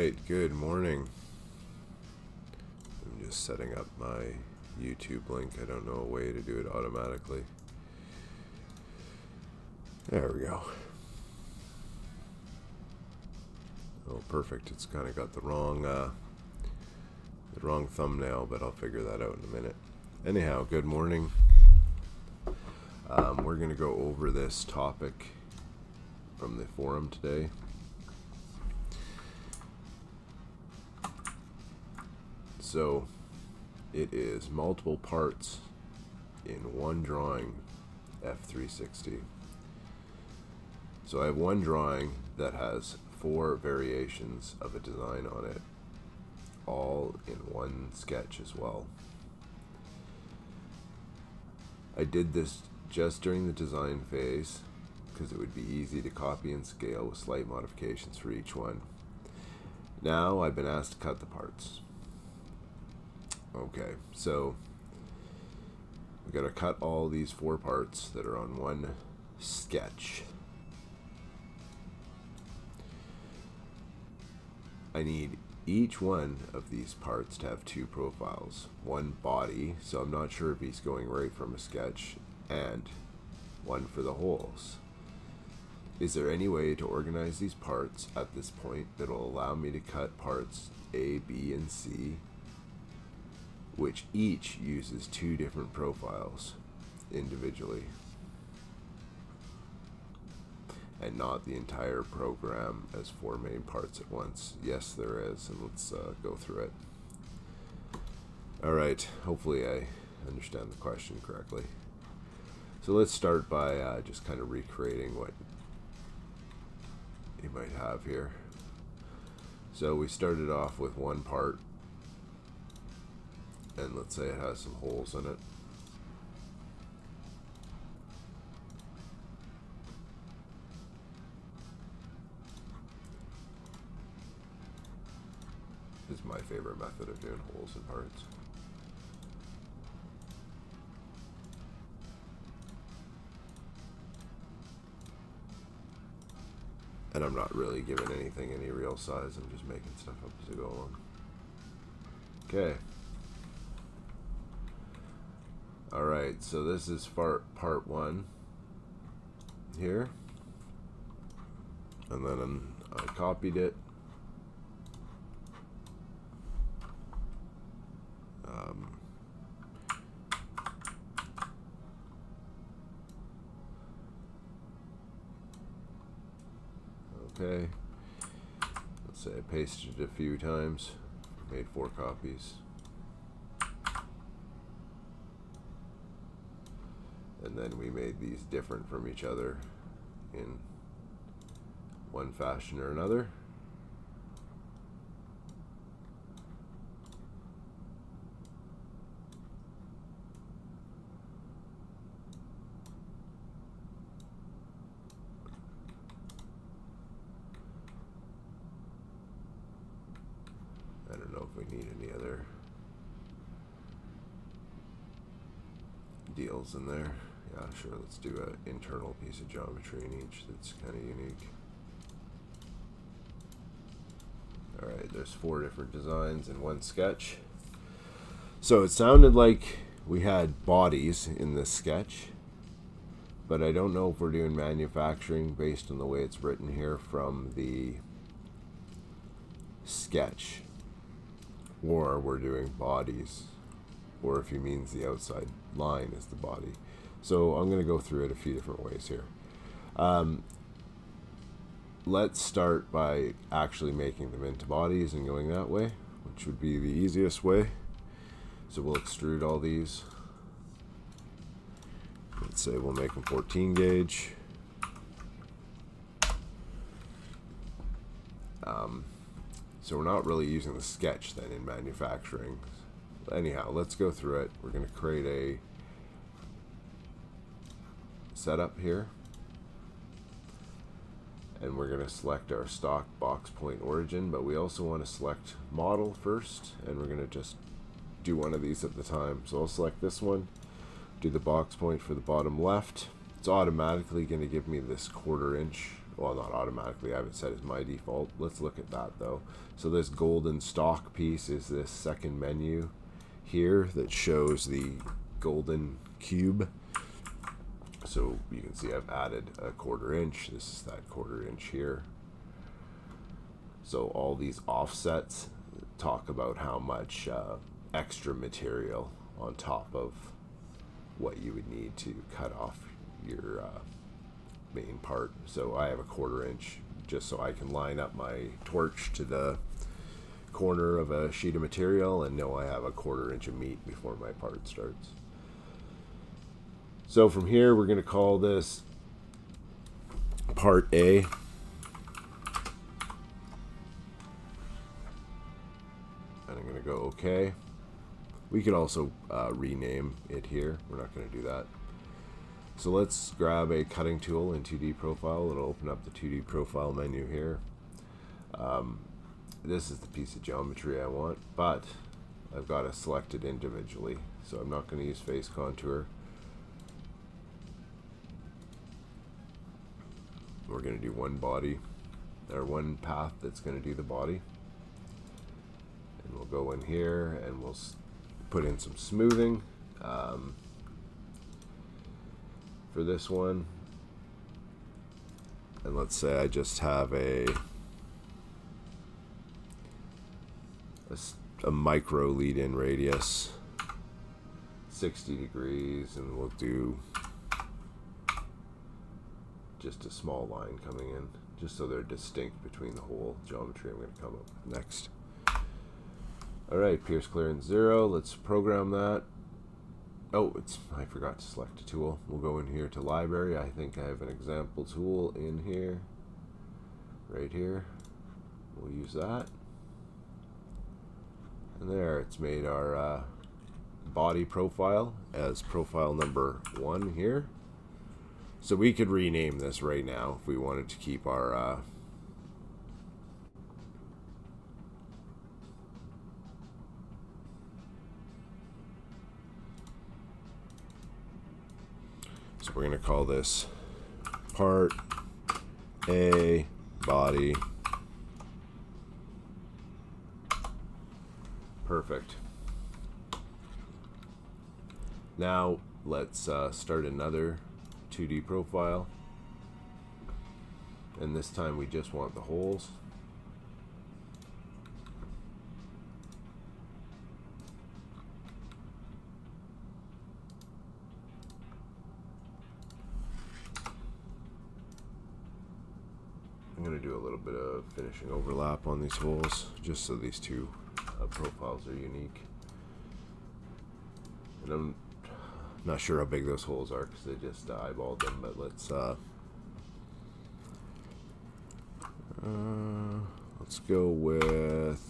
Alright, good morning. I'm just setting up my YouTube link. I don't know a way to do it automatically. There we go. Oh, perfect. It's kind of got the wrong thumbnail, but I'll figure that out in a minute. Anyhow, good morning. We're going to go over this topic from the forum today. So it is multiple parts in one drawing, F360. So I have one drawing that has 4 variations of a design on it, all in one sketch as well. I did this just during the design phase because it would be easy to copy and scale with slight modifications for each one. Now I've been asked to cut the parts. Okay, so we got to cut all these 4 parts that are on one sketch. I need each one of these parts to have 2 profiles. One body, so I'm not sure if he's going right from a sketch, and one for the holes. Is there any way to organize these parts at this point that will allow me to cut parts A, B, and C, which each uses 2 different profiles individually, and not the entire program as 4 main parts at once? Yes, there is, and let's go through it. Alright, hopefully I understand the question correctly. So let's start by just kind of recreating what you might have here. So we started off with one part, and let's say it has some holes in it. This is my favorite method of doing holes in parts. And I'm not really giving anything any real size, I'm just making stuff up as I go along. Okay. Alright, so this is part 1 here. And then I copied it. Okay. Let's say I pasted it a few times, made 4 copies. And then we made these different from each other in one fashion or another. I don't know if we need any other deals in there. Yeah, sure, let's do an internal piece of geometry in each that's kind of unique. Alright, there's 4 different designs in one sketch. So it sounded like we had bodies in this sketch, but I don't know if we're doing manufacturing based on the way it's written here from the sketch, or we're doing bodies, or if he means the outside line is the body. So I'm going to go through it a few different ways here. Let's start by actually making them into bodies and going that way, which would be the easiest way. So we'll extrude all these. Let's say we'll make them 14 gauge. So we're not really using the sketch then in manufacturing. Anyhow, let's go through it. We're going to create a setup here, and we're going to select our stock box point origin, but we also want to select model first, and we're going to just do one of these at the time. So I'll select this one, do the box point for the bottom left. It's automatically going to give me this 1/4 inch well, not automatically, I have it set as my default. Let's look at that though. So this golden stock piece is this second menu here that shows the golden cube. So you can see I've added a 1/4 inch. This is that 1/4 inch here. So all these offsets talk about how much extra material on top of what you would need to cut off your main part. So I have a 1/4 inch just so I can line up my torch to the corner of a sheet of material and know I have a 1/4 inch of meat before my part starts. So from here we're going to call this part A. And I'm going to go OK. We could also rename it here. We're not going to do that. So let's grab a cutting tool in 2D profile. It'll open up the 2D profile menu here. This is the piece of geometry I want, but I've got to select it individually. So I'm not going to use face contour. We're going to do one body, or one path that's going to do the body. And we'll go in here and we'll put in some smoothing for this one. And let's say I just have a micro lead-in radius, 60 degrees, and we'll do just a small line coming in, just so they're distinct between the whole geometry I'm going to come up with next. Alright, pierce clearance 0. Let's program that. Oh, I forgot to select a tool. We'll go in here to library. I think I have an example tool in here. Right here. We'll use that. And there, it's made our body profile as profile number 1 here. So we could rename this right now if we wanted to keep our so we're going to call this part A body. Perfect. Now let's start another 2D profile, and this time we just want the holes. I'm going to do a little bit of finishing overlap on these holes just so these two profiles are unique. And I'm not sure how big those holes are because they just eyeballed them, but let's go with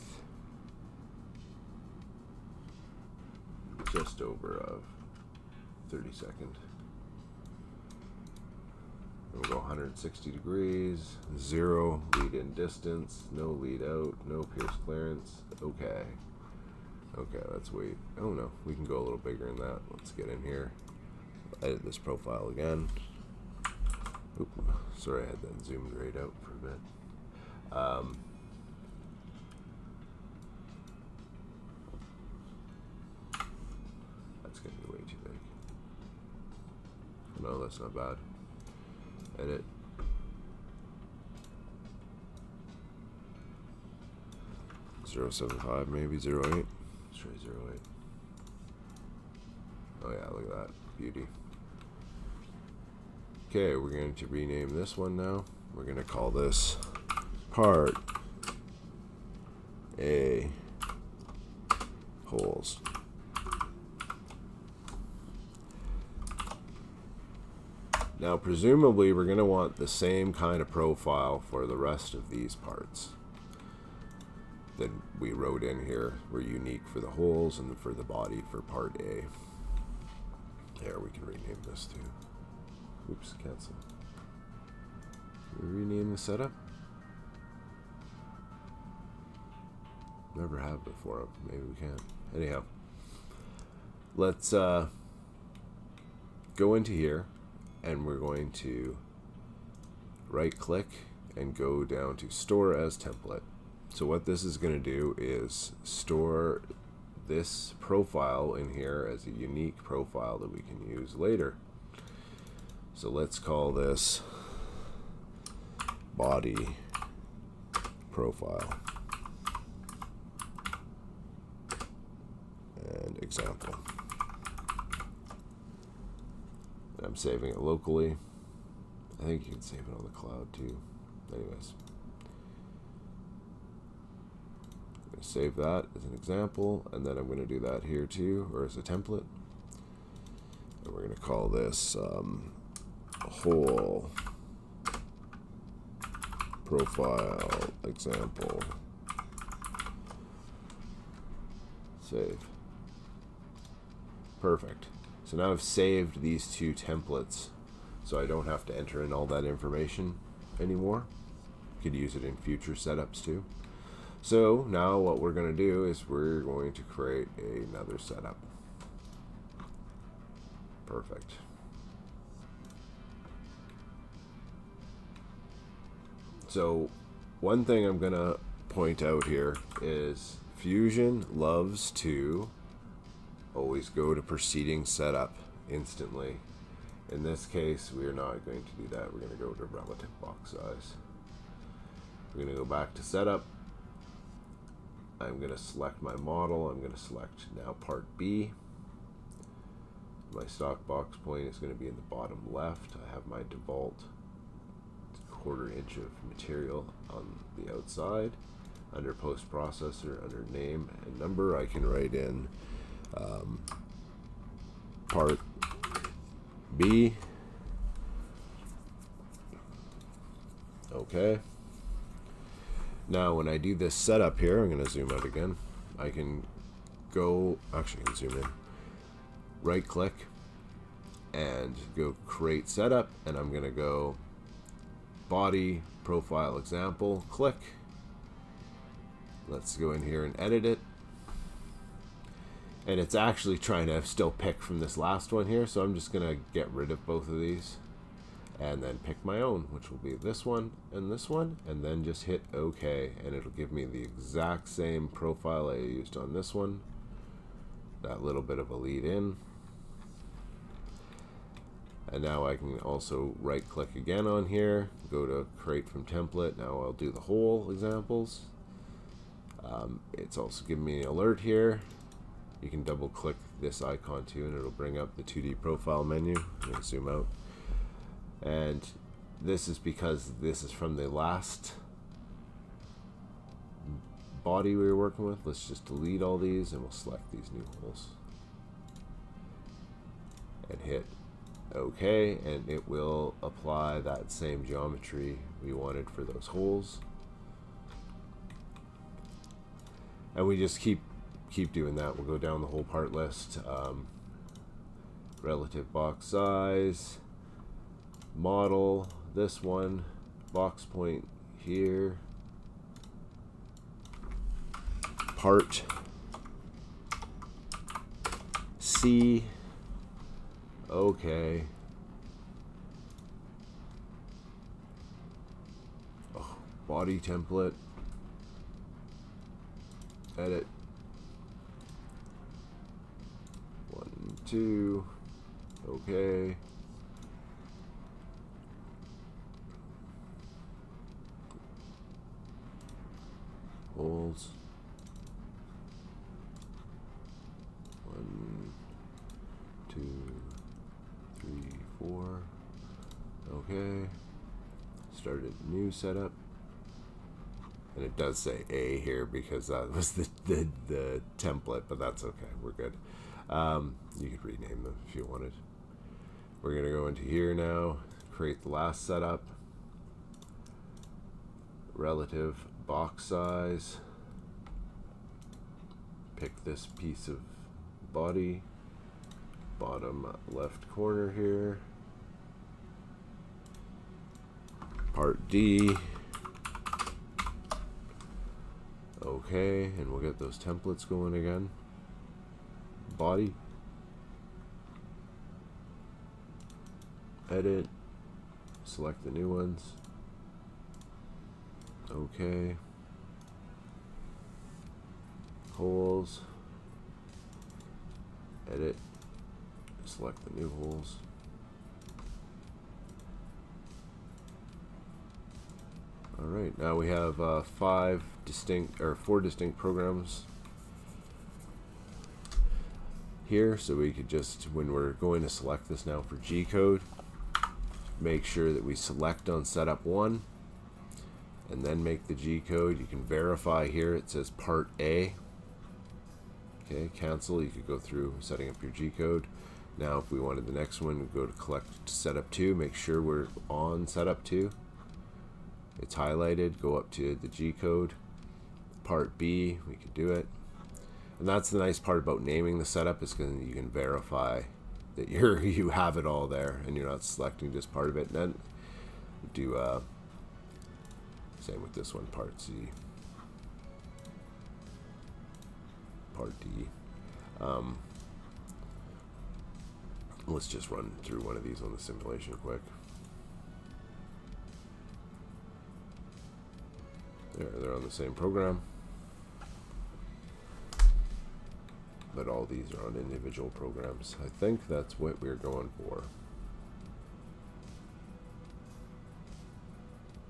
just over a 32nd. We'll go 160 degrees, 0 lead in distance, no lead out, no pierce clearance. Okay. Okay, let's wait. Oh no, we can go a little bigger than that. Let's get in here. Edit this profile again. Oop, sorry, I had that zoomed right out for a bit. That's gonna be way too big. No, that's not bad. Edit. .075, maybe 0.8. Let's try 0.8. Oh yeah, look at that beauty. Okay, we're going to rename this one now. We're going to call this part A holes. Now presumably we're going to want the same kind of profile for the rest of these parts that we wrote in here. Were unique for the holes and for the body for part A. There, we can rename this too. Oops, cancel. Can we rename the setup? Never have before. Maybe we can. Anyhow, let's go into here, and we're going to right click and go down to store as template. So what this is going to do is store this profile in here as a unique profile that we can use later. So let's call this body profile and example. And I'm saving it locally. I think you can save it on the cloud too. Anyways, I'm going to save that as an example, and then I'm going to do that here too, or as a template. And we're going to call this whole profile example. Save. Perfect. So now I've saved these two templates, so I don't have to enter in all that information anymore. You could use it in future setups too. So now what we're going to do is we're going to create another setup. Perfect. So one thing I'm going to point out here is Fusion loves to always go to preceding setup instantly. In this case, we are not going to do that. We're going to go to relative box size. We're going to go back to setup. I'm going to select my model. I'm going to select now part B. My stock box point is going to be in the bottom left. I have my default 1/4 inch of material on the outside. Under post processor, under name and number, I can write in part B. Okay. Now when I do this setup here, I'm going to zoom out again. I can go, actually I can zoom in, right click and go create setup, and I'm going to go body profile example, click. Let's go in here and edit it. And it's actually trying to still pick from this last one here, so I'm just going to get rid of both of these and then pick my own, which will be this one, and then just hit OK, and it'll give me the exact same profile I used on this one. That little bit of a lead in. And now I can also right click again on here, go to create from template. Now I'll do the whole examples. It's also giving me an alert here. You can double click this icon too, and it'll bring up the 2D profile menu. I'm going to zoom out. And this is because this is from the last body we were working with. Let's just delete all these and we'll select these new holes. And hit OK, and it will apply that same geometry we wanted for those holes. And we just keep doing that. We'll go down the whole part list. Relative box size, model, this one, box point here, part C, okay. Oh, body template, edit, 1, 2, okay. Holes. 1, 2, 3, 4. Okay. Started new setup. And it does say A here because that was the template, but that's okay. We're good. You could rename them if you wanted. We're going to go into here now, create the last setup. Relative box size. Pick this piece of body, bottom left corner here. Part D. Okay, and we'll get those templates going again. Body. Edit. Select the new ones. Okay. Holes. Edit. Select the new holes. Alright, now we have four distinct programs here, so we could just, when we're going to select this now for G-code, make sure that we select on setup 1 and then make the G-code. You can verify here, it says part A. Okay, cancel. You could go through setting up your G-code. Now if we wanted the next one, we go to collect setup 2, make sure we're on setup 2. It's highlighted, go up to the G-code. Part B, we could do it. And that's the nice part about naming the setup, is because you can verify that you have it all there and you're not selecting just part of it. And then do same with this one, part C, part D. Let's just run through one of these on the simulation quick. There, they're on the same program, but all these are on individual programs. I think that's what we're going for.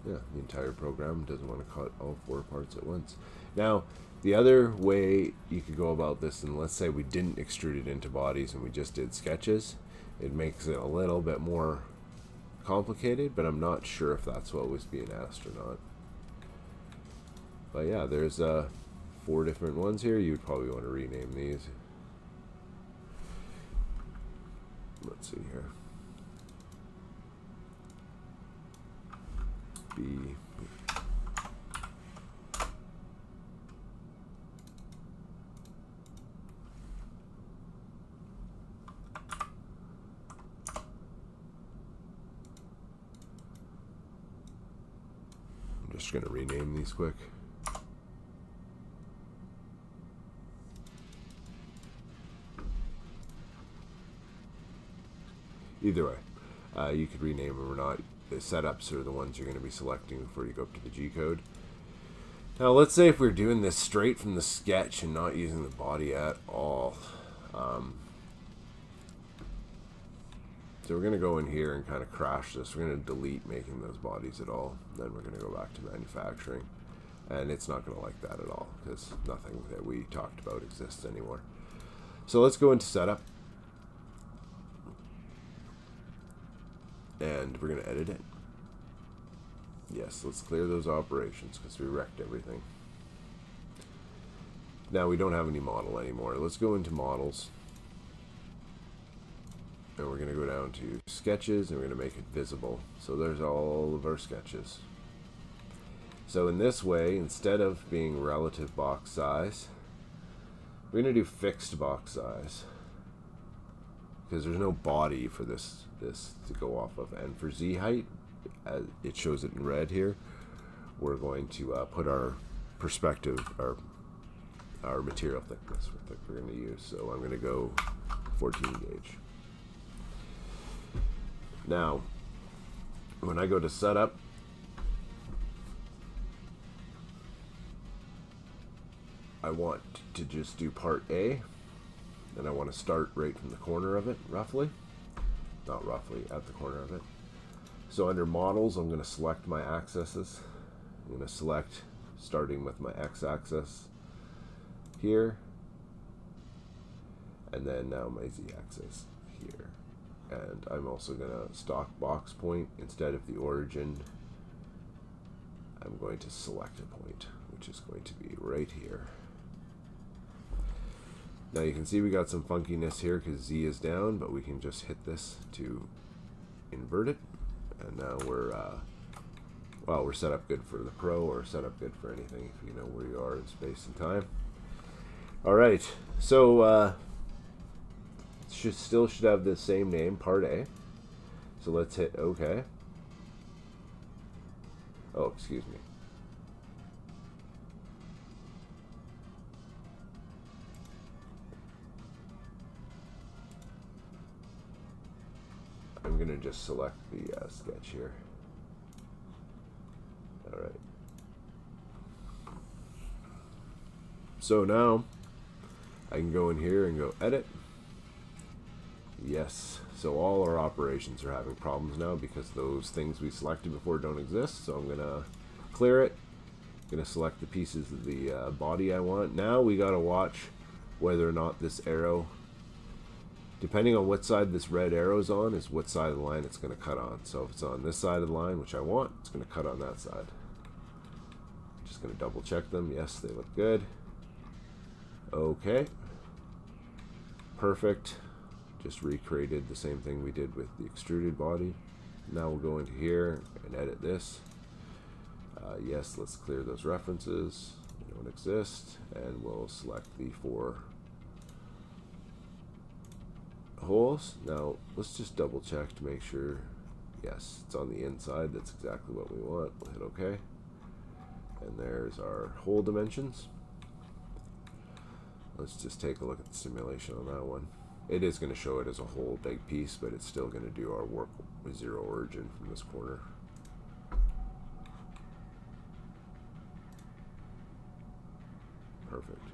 Yeah, the entire program doesn't want to cut all 4 parts at once. Now, the other way you could go about this, and let's say we didn't extrude it into bodies and we just did sketches, it makes it a little bit more complicated, but I'm not sure if that's what was being asked or not. But yeah, there's 4 different ones here. You'd probably want to rename these. Let's see here. B. I'm just going to rename these quick. Either way, you could rename them or not. The setups are the ones you're going to be selecting before you go up to the G-code. Now let's say if we're doing this straight from the sketch and not using the body at all. So we're going to go in here and kind of crash this. We're going to delete making those bodies at all. Then we're going to go back to manufacturing. And it's not going to like that at all, because nothing that we talked about exists anymore. So let's go into setup. And we're going to edit it. Yes, let's clear those operations because we wrecked everything. Now we don't have any model anymore. Let's go into models. And we're going to go down to sketches and we're going to make it visible. So there's all of our sketches. So in this way, instead of being relative box size, we're going to do fixed box size. Because there's no body for this to go off of. And for Z height, as it shows it in red here, we're going to put our perspective, our material thickness we're going to use. So I'm going to go 14 gauge. Now, when I go to setup, I want to just do part A. And I want to start right from the corner of it, roughly. Not roughly, at the corner of it. So under models, I'm going to select my axes. I'm going to select, starting with my x-axis here. And then now my z-axis here. And I'm also going to stock box point. Instead of the origin, I'm going to select a point, which is going to be right here. Now you can see we got some funkiness here because Z is down, but we can just hit this to invert it. And now we're set up good for the Pro, or set up good for anything if you know where you are in space and time. Alright, so still should have the same name, part A. So let's hit OK. Oh, excuse me. I'm going to just select the sketch here. Alright. So now I can go in here and go edit. Yes, so all our operations are having problems now because those things we selected before don't exist. So I'm gonna clear it. I'm gonna select the pieces of the body I want. Now we gotta watch whether or not this arrow, depending on what side this red arrow is on, is what side of the line it's gonna cut on. So if it's on this side of the line, which I want, it's gonna cut on that side. Just gonna double check them. Yes, they look good. Okay, perfect. Just recreated the same thing we did with the extruded body. Now we'll go into here and edit this. Yes, let's clear those references. They don't exist. And we'll select the 4 holes. Now let's just double check to make sure. Yes, it's on the inside. That's exactly what we want. We'll hit OK. And there's our hole dimensions. Let's just take a look at the simulation on that one. It is going to show it as a whole big piece, but it's still going to do our work with 0 origin from this corner. Perfect.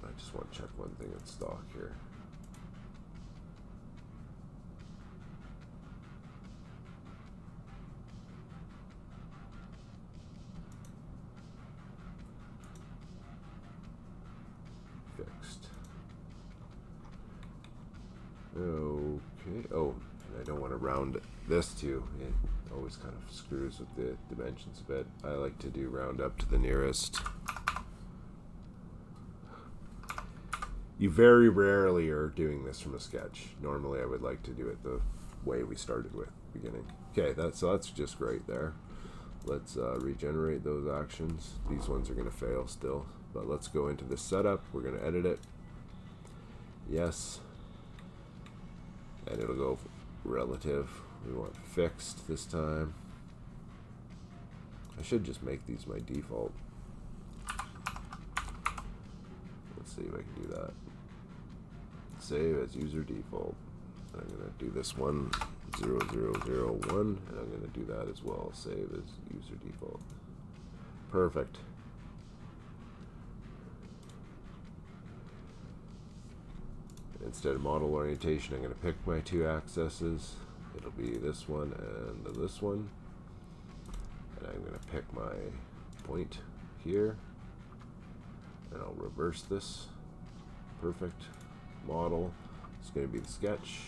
I just want to check one thing in stock here. Fixed. Okay. Oh, and I don't want to round this too. It always kind of screws with the dimensions a bit. I like to do round up to the nearest. You very rarely are doing this from a sketch. Normally I would like to do it the way we started with beginning. Okay, so that's just great there. Let's regenerate those actions. These ones are going to fail still, but let's go into this setup. We're going to edit it. Yes. And it'll go relative. We want fixed this time. I should just make these my default. Let's see if I can do that. Save as user default. I'm going to do this one 0001, and I'm going to do that as well. Save as user default. Perfect. Instead of model orientation, I'm going to pick my 2 accesses. It'll be this one and this one. And I'm going to pick my point here. And I'll reverse this. Perfect. Model. It's going to be the sketch.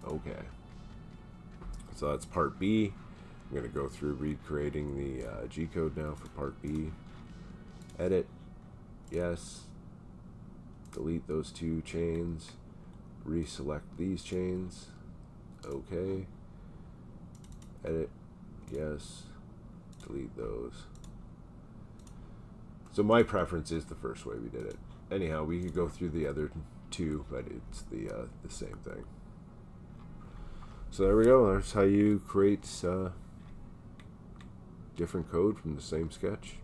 Okay. So that's part B. I'm going to go through recreating the G code now for part B. Edit. Yes. Delete those 2 chains. Reselect these chains. Okay. Edit. Yes. Delete those. So my preference is the first way we did it. Anyhow, we could go through the other 2, but it's the same thing. So there we go. That's how you create different code from the same sketch.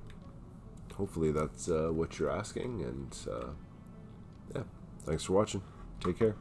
Hopefully that's what you're asking, and yeah, thanks for watching. Take care.